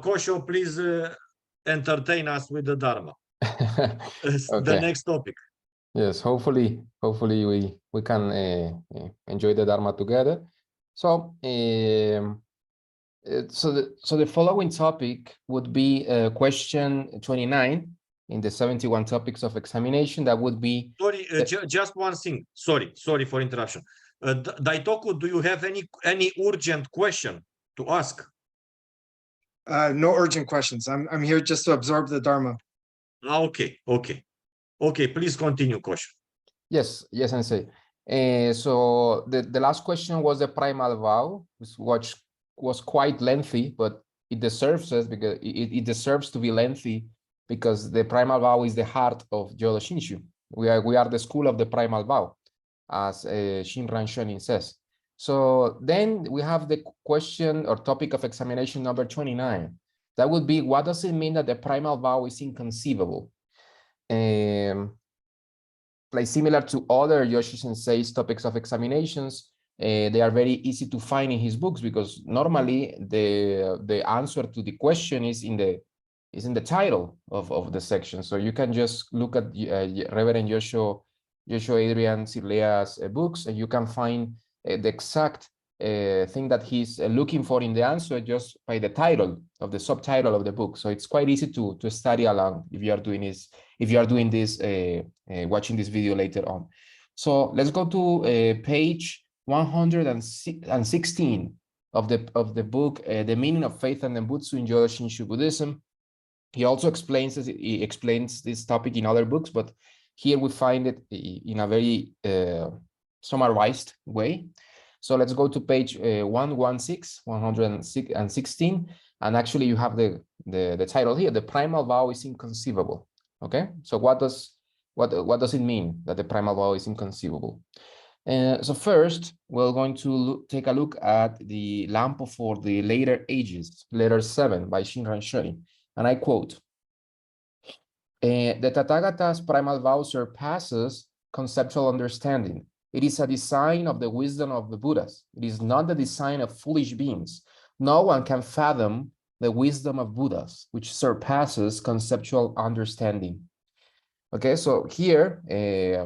Kosho, please entertain us with the Dharma. The Okay. next topic. Yes, hopefully we can enjoy the Dharma together. So so the following topic would be question 29 in the 71 topics of examination. That would be Sorry, just one thing. Sorry for interruption. Daitoku, do you have any urgent question to ask? No urgent questions. I'm here just to absorb the Dharma. Okay. Please continue, Kosho. yes, Sensei. So the last question was the primal vow, which was quite lengthy, but it deserves it because it deserves to be lengthy because the primal vow is the heart of Jodo Shinshu. We are the school of the primal vow, as Shinran Shonin says. So then we have the question or topic of examination number 29. That would be, what does it mean that the primal vow is inconceivable? Like similar to other Yoshi Sensei's topics of examinations, they are very easy to find in his books because normally the answer to the question is in the title of the section. So you can just look at Reverend Joshua Adrian Cirlea's books, and you can find the exact thing that he's looking for in the answer just by the title of the subtitle of the book. So it's quite easy to study along if you are doing this, watching this video later on. So let's go to page 116 of the book, The Meaning of Faith and Nembutsu in Jodo Shinshu Buddhism. He also explains this topic in other books, but here we find it in a very summarized way. So let's go to page 116, and actually you have the title here, The Primal Vow is Inconceivable. Okay, so what does it mean that the primal vow is inconceivable? So first, we're going to take a look at the Lampo for the Later Ages, letter 7 by Shinran Shonin, and I quote, the Tathagata's primal vow surpasses conceptual understanding. It is a design of the wisdom of the Buddhas. It is not the design of foolish beings. No one can fathom the wisdom of Buddhas, which surpasses conceptual understanding. Okay, so here,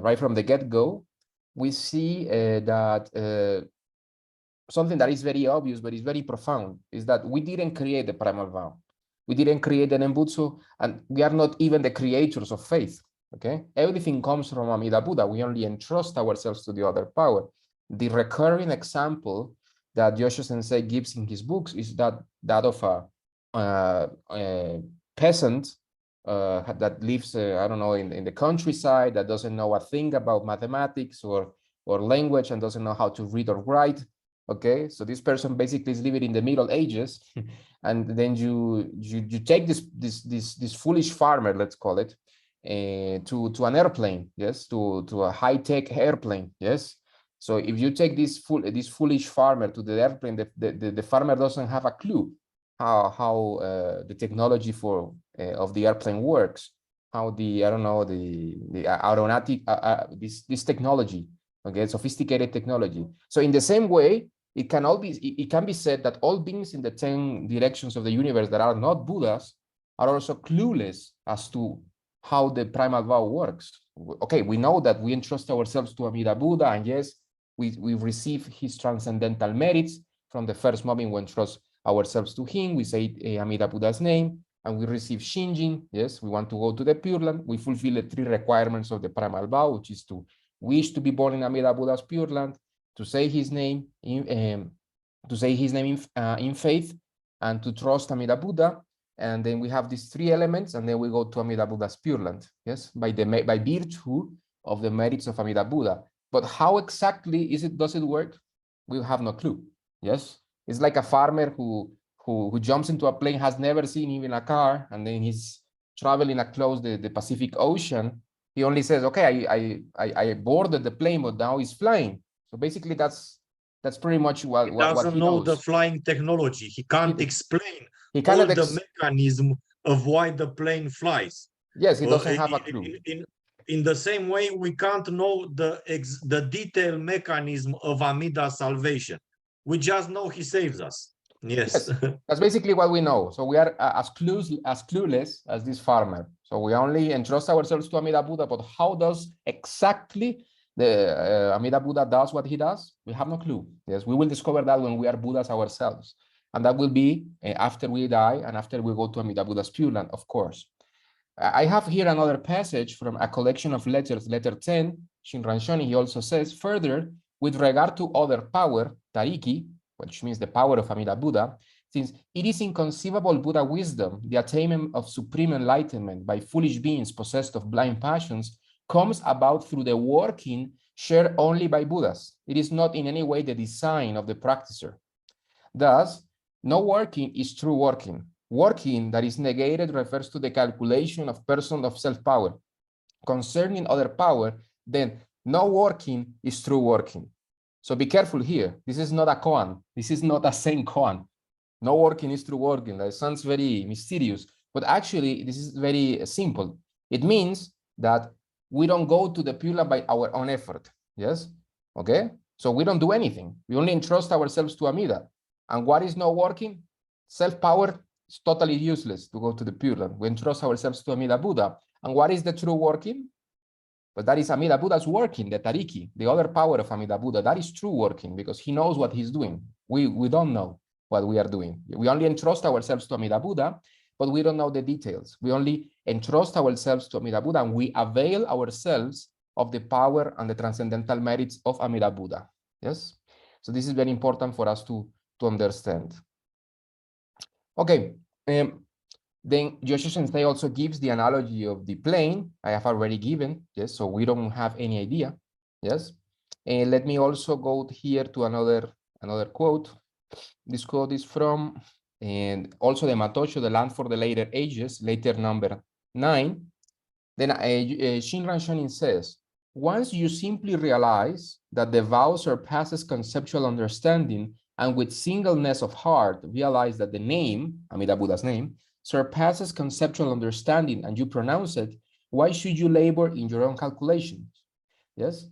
right from the get-go, we see that something that is very obvious, but is very profound, is that we didn't create the primal vow. We didn't create the Nembutsu, and we are not even the creators of faith. Okay, everything comes from Amida Buddha. We only entrust ourselves to the other power. The recurring example that Joshua Sensei gives in his books is that of a peasant that lives, I don't know, in the countryside, that doesn't know a thing about mathematics or language and doesn't know how to read or write. Okay, so this person basically is living in the Middle Ages, and then you take this foolish farmer, let's call it, to an airplane, yes, to a high-tech airplane, yes. So if you take this foolish farmer to the airplane, the farmer doesn't have a clue how the technology of the airplane works, how the, I don't know, the aeronautic this technology, okay, sophisticated technology. So in the same way, it can be said that all beings in the 10 directions of the universe that are not Buddhas are also clueless as to how the primal vow works. Okay, we know that we entrust ourselves to Amida Buddha, and yes, we receive his transcendental merits from the first moment we entrust ourselves to him. We say Amida Buddha's name, and we receive Shinjin. Yes, we want to go to the Pure Land. We fulfill the 3 requirements of the primal vow, which is to wish to be born in Amida Buddha's Pure Land, to say his name in faith, and to trust Amida Buddha. And then we have these 3 elements, and then we go to Amida Buddha's Pure Land, yes, by virtue of the merits of Amida Buddha. But how exactly does it work? We have no clue. Yes, it's like a farmer who jumps into a plane, has never seen even a car, and then he's traveling across the Pacific Ocean. He only says, okay, I boarded the plane, but now he's flying. So basically, that's pretty much what he doesn't know knows. The flying technology. He can't explain all the mechanism of why the plane flies. Yes, he doesn't have a clue. In the same way, we can't know the detailed mechanism of Amida's salvation. We just know he saves us. Yes. That's basically what we know. So we are as clueless as this farmer. So we only entrust ourselves to Amida Buddha, but how does exactly the Amida Buddha does what he does? We have no clue. Yes, we will discover that when we are Buddhas ourselves. And that will be after we die and after we go to Amida Buddha's Pure Land, of course. I have here another passage from a collection of letters, letter 10, Shinran Shoni. He also says, further, with regard to other power, Tariki, which means the power of Amida Buddha, since it is inconceivable Buddha wisdom, the attainment of supreme enlightenment by foolish beings possessed of blind passions, comes about through the working shared only by Buddhas. It is not in any way the design of the practitioner. Thus, no working is true working. Working that is negated refers to the calculation of person of self-power. Concerning other power, then no working is true working. So be careful here. This is not a koan. This is not a same koan. No working is true working. That sounds very mysterious, but actually this is very simple. It means that we don't go to the Pure Land by our own effort. Yes? Okay? So we don't do anything. We only entrust ourselves to Amida. And what is not working? Self-power is totally useless to go to the Pure Land. We entrust ourselves to Amida Buddha. And what is the true working? But that is Amida Buddha's working, the Tariki, the other power of Amida Buddha. That is true working because he knows what he's doing. We don't know what we are doing. We only entrust ourselves to Amida Buddha, but we don't know the details. We only entrust ourselves to Amida Buddha and we avail ourselves of the power and the transcendental merits of Amida Buddha. Yes? So this is very important for us to understand. Okay. Then Jodo Sensei also gives the analogy of the plane. I have already given, yes, so we don't have any idea, yes. And let me also go here to another quote. This quote is from, and also the Matosho, the Land for the Later Ages, later number 9. Then Shinran Shonin says, once you simply realize that the vow surpasses conceptual understanding and with singleness of heart realize that the name, Amida Buddha's name, surpasses conceptual understanding and you pronounce it, why should you labor in your own calculations? Yes,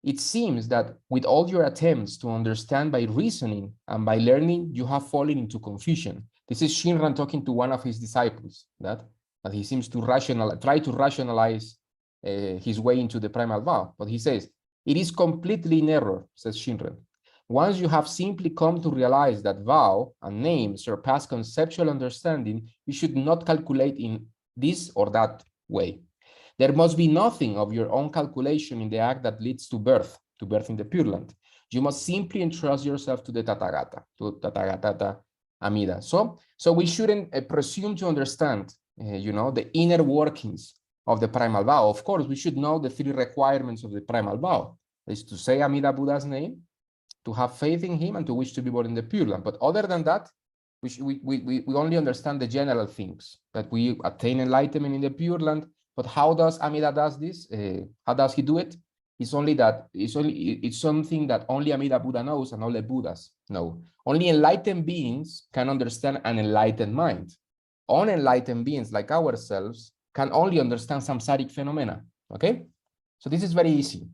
it seems that with all your attempts to understand by reasoning and by learning, you have fallen into confusion. This is Shinran talking to one of his disciples, that he seems to try to rationalize his way into the primal vow. But he says, it is completely in error, says Shinran. Once you have simply come to realize that vow and name surpass conceptual understanding, you should not calculate in this or that way. There must be nothing of your own calculation in the act that leads to birth in the Pure Land. You must simply entrust yourself to the Tathagata, to Tathagata Amida. So we shouldn't presume to understand, the inner workings of the primal vow. Of course, we should know the 3 requirements of the primal vow. Is to say Amida Buddha's name, to have faith in him, and to wish to be born in the Pure Land. But other than that, we only understand the general things, that we attain enlightenment in the Pure Land. But how does Amida does this? How does he do it? It's something that only Amida Buddha knows and all the Buddhas know. Only enlightened beings can understand an enlightened mind. Unenlightened beings like ourselves can only understand samsaric phenomena. Okay? So this is very easy.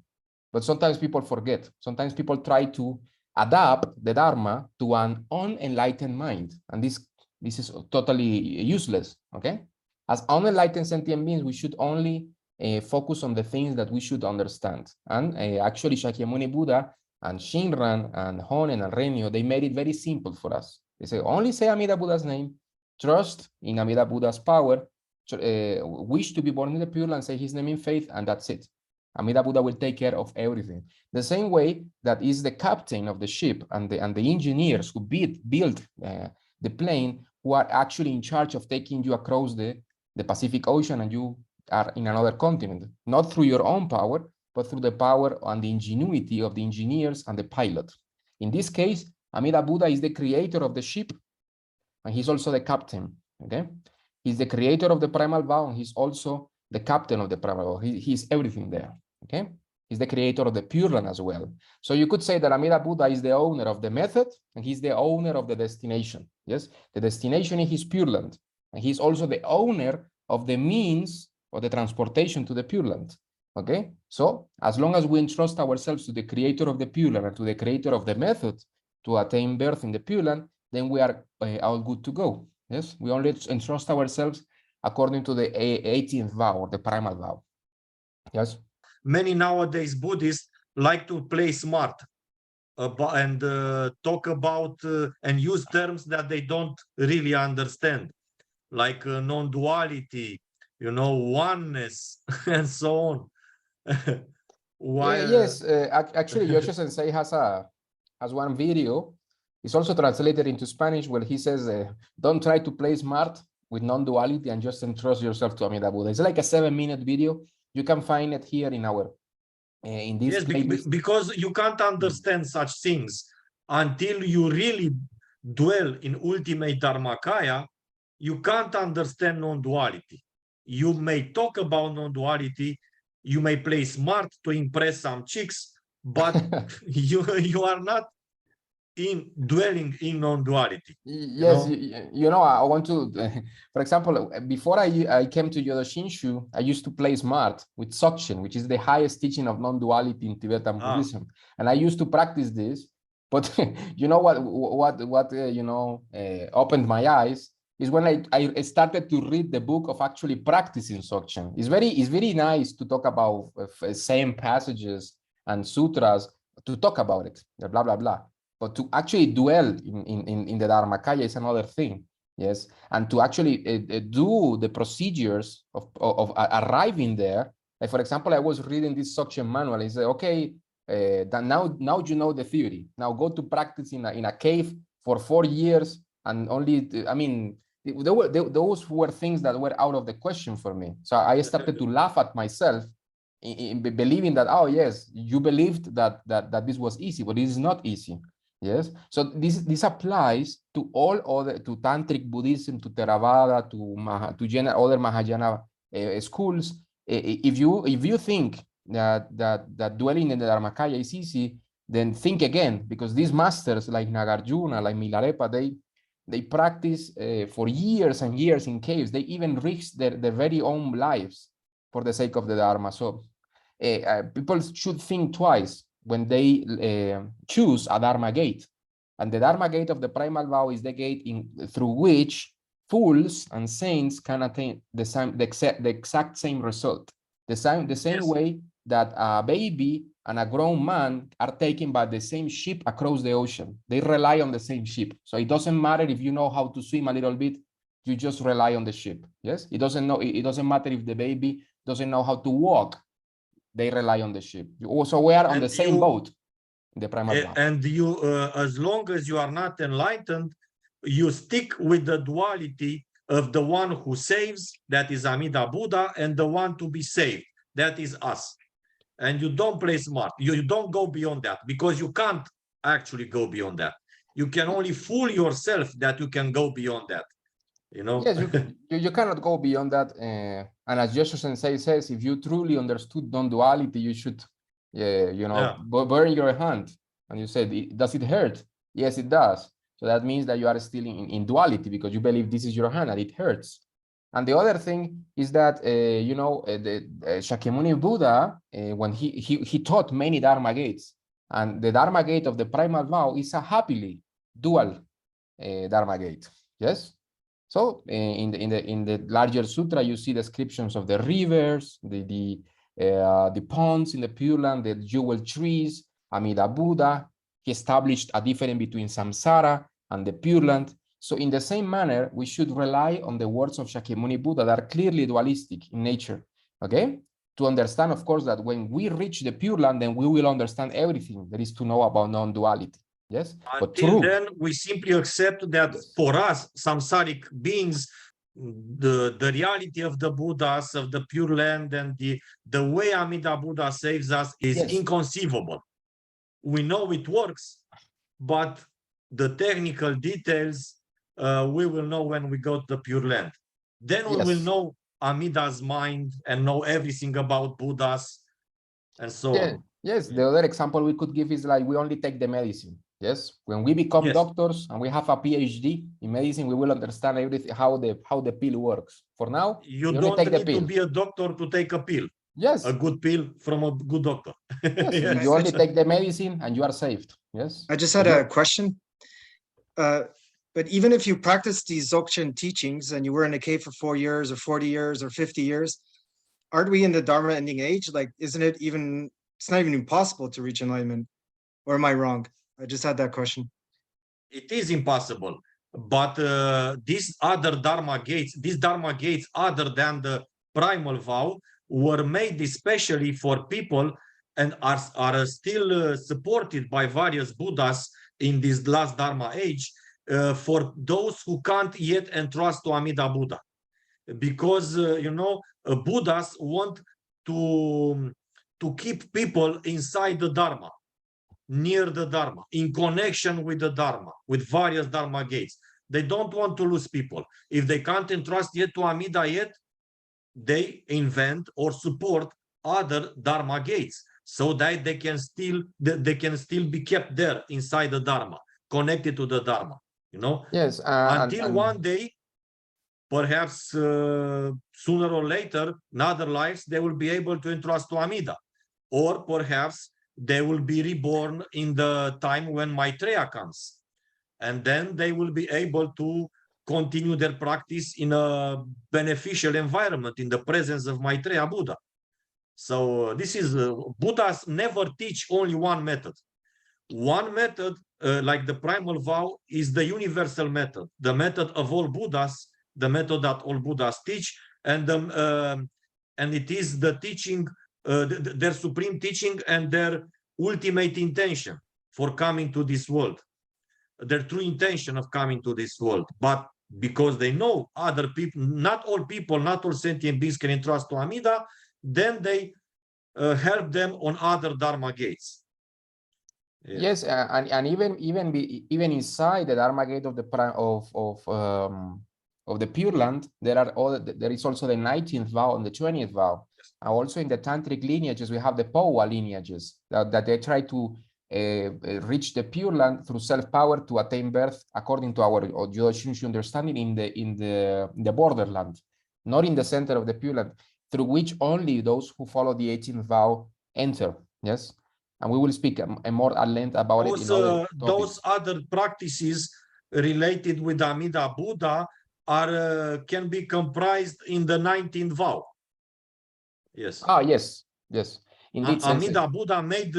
But sometimes people forget. Sometimes people try to adapt the Dharma to an unenlightened mind. And this is totally useless, okay? As unenlightened sentient beings, we should only focus on the things that we should understand. And actually, Shakyamuni Buddha and Shinran and Honen and Renyo, they made it very simple for us. They say, only say Amida Buddha's name, trust in Amida Buddha's power, wish to be born in the Pure Land, say his name in faith, and that's it. Amida Buddha will take care of everything. The same way that is the captain of the ship and the engineers who build the plane, who are actually in charge of taking you across the Pacific Ocean and you are in another continent, not through your own power, but through the power and the ingenuity of the engineers and the pilot. In this case, Amida Buddha is the creator of the ship, and he's also the captain, okay? He's the creator of the primal vow, and he's also the captain of the primal vow. He's everything there, okay? He's the creator of the Pure Land as well. So you could say that Amida Buddha is the owner of the method, and he's the owner of the destination, yes? The destination is his Pure Land, and he's also the owner of the means of the transportation to the Pure Land, okay? So as long as we entrust ourselves to the creator of the Pure Land and to the creator of the method to attain birth in the Pure Land, then we are all good to go. Yes, we only entrust ourselves according to the 18th vow or the primal vow. Yes. Many nowadays Buddhists like to play smart and talk about and use terms that they don't really understand, like non-duality, oneness, and so on. Yes, actually, Joshua Sensei has one video. It's also translated into Spanish where he says, don't try to play smart with non-duality and just entrust yourself to Amida Buddha. It's like a 7-minute video. You can find it here in our in this playlist. Because you can't understand such things until you really dwell in ultimate Dharmakaya. You can't understand non-duality. You may talk about non-duality, you may play smart to impress some chicks, but you are not in dwelling in non-duality. Yes, I want to, for example, before I came to Jodo Shinshu, I used to play smart with Dzogchen, which is the highest teaching of non-duality in Tibetan Buddhism. And I used to practice this, but you know what opened my eyes is when I started to read the book of actually practicing Dzogchen. It's very nice to talk about same passages and sutras, to talk about it, blah, blah, blah. But to actually dwell in the Dharmakaya is another thing, yes? And to actually do the procedures of arriving there. Like, for example, I was reading this Dzogchen manual. He said, okay, now you know the theory. Now go to practice in a cave for 4 years, and only, I mean, those were things that were out of the question for me. So I started to laugh at myself, in believing that, oh yes, you believed that this was easy, but it is not easy. Yes, so this applies to all other, to Tantric Buddhism, to Theravada, to other Mahayana schools. If you think that dwelling in the Dharmakaya is easy, then think again, because these masters like Nagarjuna, like Milarepa, they practice for years and years in caves. They even risk their very own lives for the sake of the Dharma. So people should think twice when they choose a Dharma gate. And the Dharma gate of the primal vow is the gate through which fools and saints can attain the exact same result. The same way that a baby and a grown man are taken by the same ship across the ocean. They rely on the same ship. So it doesn't matter if you know how to swim a little bit, you just rely on the ship. Yes, it doesn't matter if the baby doesn't know how to walk. They rely on the ship. Also, we are on the same boat in the primal vow. And you, as long as you are not enlightened, you stick with the duality of the one who saves, that is Amida Buddha, and the one to be saved, that is us. And you don't play smart. You don't go beyond that, because you can't actually go beyond that. You can only fool yourself that you can go beyond that. Yes, you cannot go beyond that. And as Joshua Sensei says, if you truly understood non-duality, you should, burn your hand. And you said, does it hurt? Yes, it does. So that means that you are still in duality, because you believe this is your hand and it hurts. And the other thing is that, Shakyamuni Buddha, when he taught many Dharma gates, and the Dharma gate of the primal vow is a happily dual Dharma gate. Yes. So in the larger sutra, you see descriptions of the rivers, the ponds in the Pure Land, the jewel trees, Amida Buddha. He established a difference between samsara and the Pure Land. So in the same manner, we should rely on the words of Shakyamuni Buddha that are clearly dualistic in nature, okay? To understand, of course, that when we reach the Pure Land, then we will understand everything there is to know about non-duality. Yes, until then we simply accept that for us samsaric beings, the reality of the Buddhas, of the Pure Land, and the way Amida Buddha saves us is inconceivable. We know it works, but the technical details we will know when we go to the Pure Land. Then we will know Amida's mind and know everything about Buddhas and so on. Yes, the other example we could give is like we only take the medicine. Yes, when we become doctors and we have a PhD in medicine, we will understand everything, how the pill works. For now, you don't need to be a doctor to take a pill. Yes, a good pill from a good doctor. Yes. You only take the medicine and you are saved. Yes. I just had a question. But even if you practice these Dzogchen teachings and you were in a cave for 4 years or 40 years or 50 years, aren't we in the Dharma ending age? Like, isn't it even, it's not even impossible to reach enlightenment? Or am I wrong? I just had that question. It is impossible. But these Dharma gates, other than the primal vow, were made especially for people and are still supported by various Buddhas in this last Dharma age for those who can't yet entrust to Amida Buddha. Because, Buddhas want to keep people inside the Dharma, near the Dharma, in connection with the Dharma, with various Dharma gates. They don't want to lose people. If they can't entrust yet to Amida yet, they invent or support other Dharma gates so that they can still be kept there inside the Dharma, connected to the Dharma. Yes. Until one day, perhaps sooner or later, in other lives, they will be able to entrust to Amida, or perhaps they will be reborn in the time when Maitreya comes, and then they will be able to continue their practice in a beneficial environment in the presence of Maitreya Buddha. So this is Buddhas never teach only one method. One method, like the primal vow, is the universal method, the method of all Buddhas, the method that all Buddhas teach, and it is the teaching, their supreme teaching and their ultimate intention for coming to this world, their true intention of coming to this world. But because they know other people, not all sentient beings can entrust to Amida, then they help them on other Dharma gates. Yeah. Yes, and even inside the Dharma gate of the Pure Land, there is also the 19th vow and the 20th vow. Yes. Also in the tantric lineages, we have the Powa lineages that they try to reach the Pure Land through self-power to attain birth, according to our Jodo Shinshu understanding, in the borderland, not in the center of the Pure Land, through which only those who follow the 18th vow enter. Yes. And we will speak more at length about it in other topics. Those other practices related with Amida Buddha can be comprised in the 19th vow. Yes. Yes. Indeed, Amida Buddha made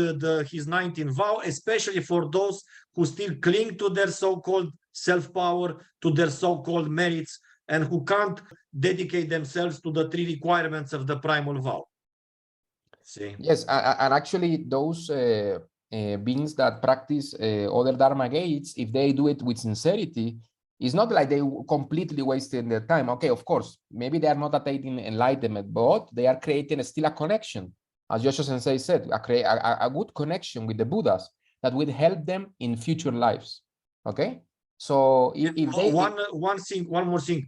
his 19th vow, especially for those who still cling to their so-called self-power, to their so-called merits, and who can't dedicate themselves to the 3 requirements of the primal vow. See? Yes, and actually those beings that practice other Dharma gates, if they do it with sincerity, it's not like they completely wasted their time. Okay, of course, maybe they are not attaining enlightenment, but they are creating still a connection. As Joshua Sensei said, a good connection with the Buddhas that will help them in future lives. Okay, so if they... One more thing.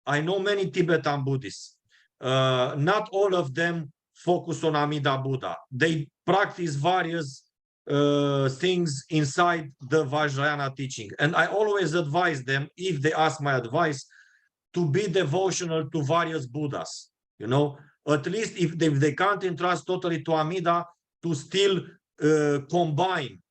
I know many Tibetan Buddhists. Not all of them focus on Amida Buddha. They practice various things inside the Vajrayana teaching. And I always advise them, if they ask my advice, to be devotional to various Buddhas. At least if they can't entrust totally to Amida, to still combine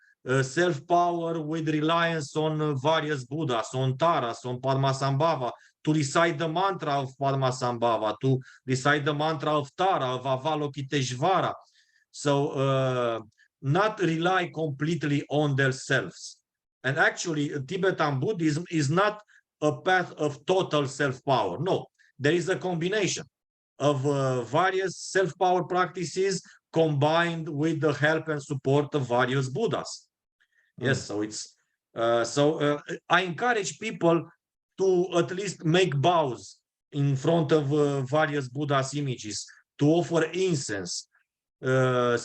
self-power with reliance on various Buddhas, on Taras, on Padmasambhava, to recite the mantra of Padmasambhava, to recite the mantra of Tara, of Avalokiteshvara. So not rely completely on themselves. And actually, Tibetan Buddhism is not a path of total self-power. No, there is a combination of various self-power practices combined with the help and support of various Buddhas. Yes, so it's I encourage people to at least make bows in front of various Buddha's images, to offer incense, to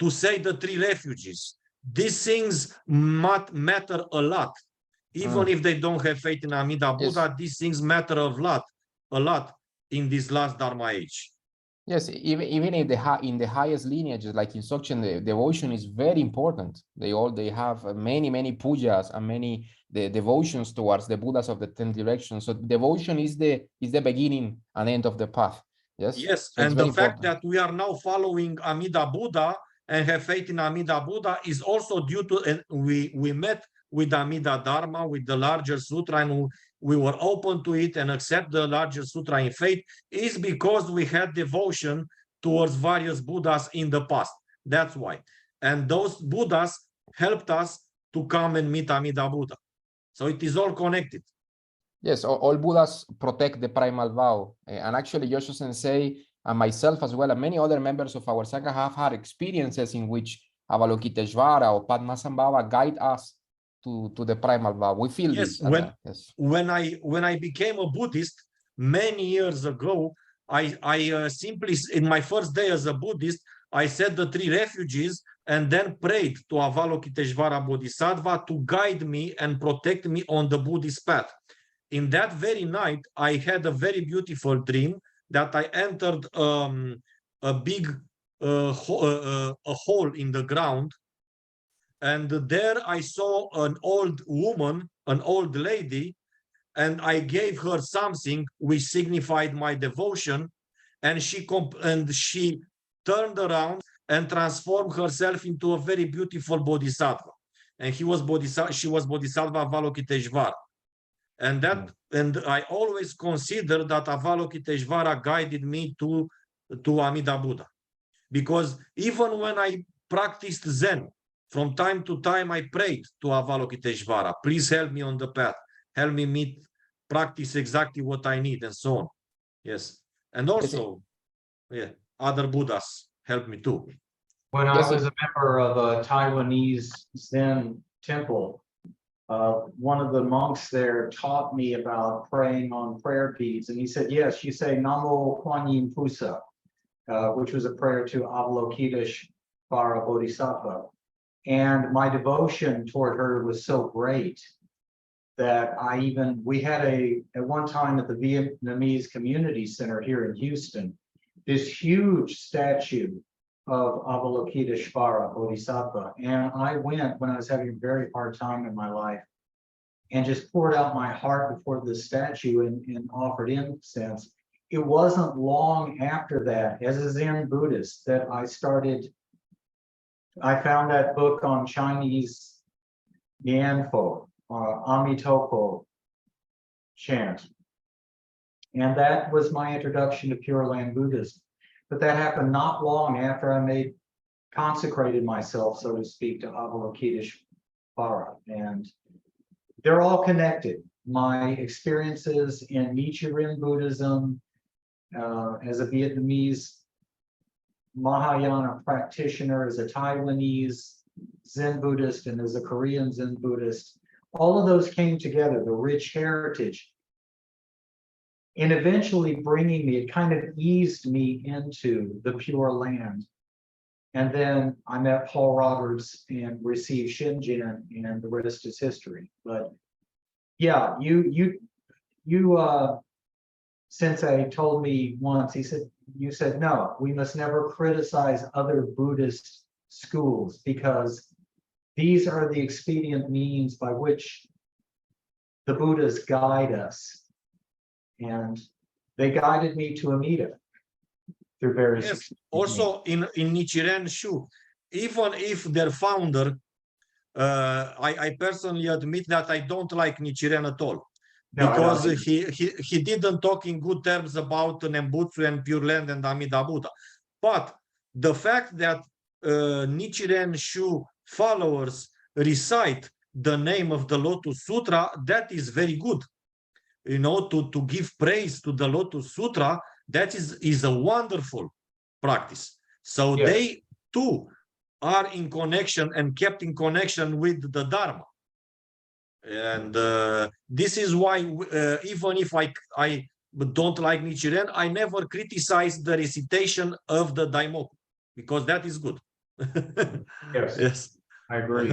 say the 3 refuges. These things matter a lot. Even if they don't have faith in Amida Buddha, yes, these things matter a lot in this last Dharma age. Yes, even in the highest lineages, like in Dzogchen, the devotion is very important. They have many pujas and many devotions towards the Buddhas of the 10 directions. So devotion is the beginning and end of the path. Yes, so and the fact that we are now following Amida Buddha and have faith in Amida Buddha is also due to, and we met with Amida Dharma, with the larger sutra, and we were open to it and accept the larger sutra in faith, is because we had devotion towards various Buddhas in the past. That's why. And those Buddhas helped us to come and meet Amida Buddha. So it is all connected. Yes, all Buddhas protect the primal vow. And actually, Yosho Sensei and myself as well, and many other members of our Sangha have had experiences in which Avalokiteshvara or Padmasambhava guide us to the primal vow. We feel Yes, this. When I became a Buddhist many years ago, I simply, in my first day as a Buddhist, I said the 3 refuges and then prayed to Avalokiteshvara Bodhisattva to guide me and protect me on the Buddhist path. In that very night, I had a very beautiful dream that I entered a big a hole in the ground, and there I saw an old woman, an old lady, and I gave her something which signified my devotion, and she turned around and transformed herself into a very beautiful bodhisattva, and she was Bodhisattva Avalokiteshvara. And and I always consider that Avalokiteshvara guided me to Amida Buddha, because even when I practiced Zen, from time to time I prayed to Avalokiteshvara, please help me on the path, help me practice exactly what I need, and so on. Yes, and also, yeah, other Buddhas help me too. When I was a member of a Taiwanese Zen temple, one of the monks there taught me about praying on prayer beads, and he said, yes, you say Namo Kuan Yin Pusa, which was a prayer to Avalokiteshvara Bodhisattva. And my devotion toward her was so great that we had at one time at the Vietnamese Community Center here in Houston, this huge statue of Avalokiteshvara Bodhisattva. And I went when I was having a very hard time in my life and just poured out my heart before the statue and offered incense. It wasn't long after that, as a Zen Buddhist, that I found that book on Chinese Yanfo, Amitofo chant. And that was my introduction to Pure Land Buddhism. But that happened not long after I consecrated myself, so to speak, to Avalokiteshvara. And they're all connected. My experiences in Nichiren Buddhism, as a Vietnamese Mahayana practitioner, as a Taiwanese Zen Buddhist, and as a Korean Zen Buddhist, all of those came together, the rich heritage. And eventually bringing me, it kind of eased me into the Pure Land. And then I met Paul Roberts and received Shinjin, and the rest is history. But yeah, Sensei told me once, you said, no, we must never criticize other Buddhist schools, because these are the expedient means by which the Buddhas guide us. And they guided me to Amida through various. Yes, also in Nichiren Shu, even if their founder, I personally admit that I don't like Nichiren at all, because he didn't talk in good terms about Nembutsu and Pure Land and Amida Buddha. But the fact that Nichiren Shu followers recite the name of the Lotus Sutra, that is very good. You know, to give praise to the Lotus Sutra, that is a wonderful practice. So yes, they too are in connection and kept in connection with the Dharma. And this is why even if I don't like Nichiren, I never criticize the recitation of the Daimoku, because that is good. Yes, yes, I agree.